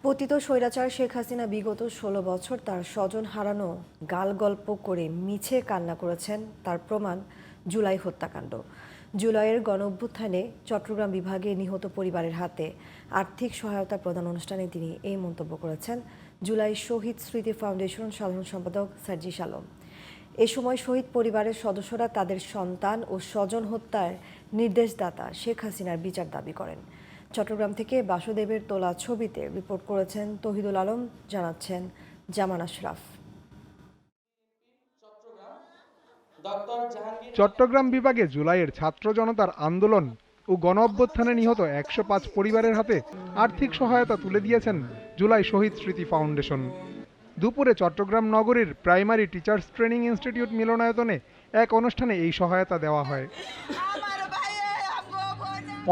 পতিত স্বৈরাচার শেখ হাসিনা বিগত ১৬ বছর তার স্বজন হারানো গালগল্প করে মিছে কান্না করেছেন, তার প্রমাণ জুলাই হত্যাকাণ্ড। জুলাইয়ের গণঅভ্যুত্থানে চট্টগ্রাম বিভাগে নিহত পরিবারের হাতে আর্থিক সহায়তা প্রদান অনুষ্ঠানে তিনি এই মন্তব্য করেছেন জুলাই শহীদ স্মৃতি ফাউন্ডেশন সাধারণ সম্পাদক সার্জিস আলম। এ সময় শহীদ পরিবারের সদস্যরা তাদের সন্তান ও স্বজন হত্যার নির্দেশদাতা শেখ হাসিনার বিচার দাবি করেন। চট্টগ্রাম থেকে বাসুদেবের তোলা ছবিতে রিপোর্ট করেছেন তৌহিদুল আলম, জানাচ্ছেন জামান আশরাফ। চট্টগ্রাম বিভাগে জুলাইয়ের ছাত্র জনতার আন্দোলন ও গণঅভ্যুত্থানে নিহত ১০৫ পরিবারের হাতে আর্থিক সহায়তা তুলে দিয়েছেন জুলাই শহীদ স্মৃতি ফাউন্ডেশন। দুপুরে চট্টগ্রাম নগরীর প্রাইমারি টিচার্স ট্রেনিং ইনস্টিটিউট মিলনায়তনে এক অনুষ্ঠানে এই সহায়তা দেওয়া হয়।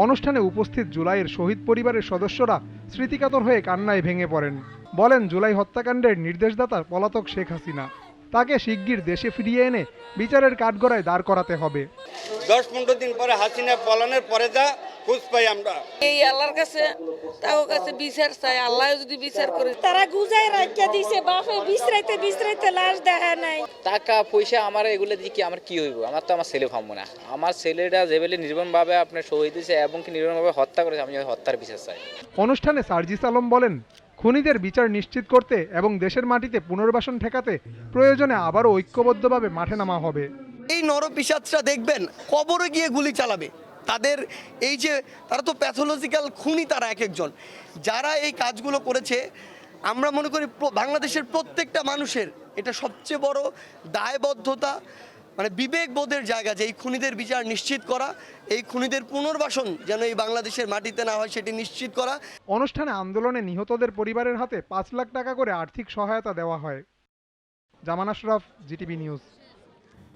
অনুষ্ঠানে উপস্থিত জুলাইয়ের শহীদ পরিবারের সদস্যরা স্মৃতিকাতর হয়ে কান্নায় ভেঙে পড়েন। বলেন, জুলাই হত্যাকাণ্ডের নির্দেশদাতা পলাতক শেখ হাসিনা, তাকে শিগগির দেশে ফিরিয়ে এনে বিচারের কাঠগড়ায় দাঁড় করাতে হবে। ১০-১৫ দিন পরে হাসিনা পলানের পরে যা খোঁজ পাই আমরা, এই আল্লাহর কাছে তাও কাছে বিচার চাই, আল্লাহ যদি বিচার করে। তারা গুজাই রাখিয়া দিছে, বাপে বিছরাইতে লাশ দেখা নাই। টাকা পয়সা আমার এগুলো দিয়ে কি আমার কি হইব? আমার তো আমার ছেলে ভাববো না। আমার ছেলেটা যেভাবে নির্মমভাবে আপনার শহীদ হয়েছে এবং কি নির্মমভাবে হত্যা করেছে, আমি হত্যার বিচার চাই। অনুষ্ঠানে সার্জিস আলম বলেন, খুনিদের বিচার নিশ্চিত করতে এবং দেশের মাটিতে পুনর্বাসন ঠেকাতে প্রয়োজনে আবারও ঐক্যবদ্ধভাবে মাঠে নামা হবে। এই নরপিশাচরা দেখবেন কবরে গিয়ে গুলি চালাবে। তাদের এই যে তারা তো প্যাথোলজিক্যাল খুনি, তারা এক একজন যারা এই কাজগুলো করেছে। আমরা মনে করি বাংলাদেশের প্রত্যেকটা মানুষের এটা সবচেয়ে বড় দায়বদ্ধতা, মানে বিবেকবোধের জায়গা, যে এই খুনিদের বিচার নিশ্চিত করা, এই খুনিদের পুনর্বাসন যেন এই বাংলাদেশের মাটিতে না হয় সেটি নিশ্চিত করা। অনুষ্ঠানে আন্দোলনে নিহতদের পরিবারের হাতে ৫ লাখ টাকা করে আর্থিক সহায়তা দেওয়া হয়। জামান আশরাফ, জিটিভি নিউজ।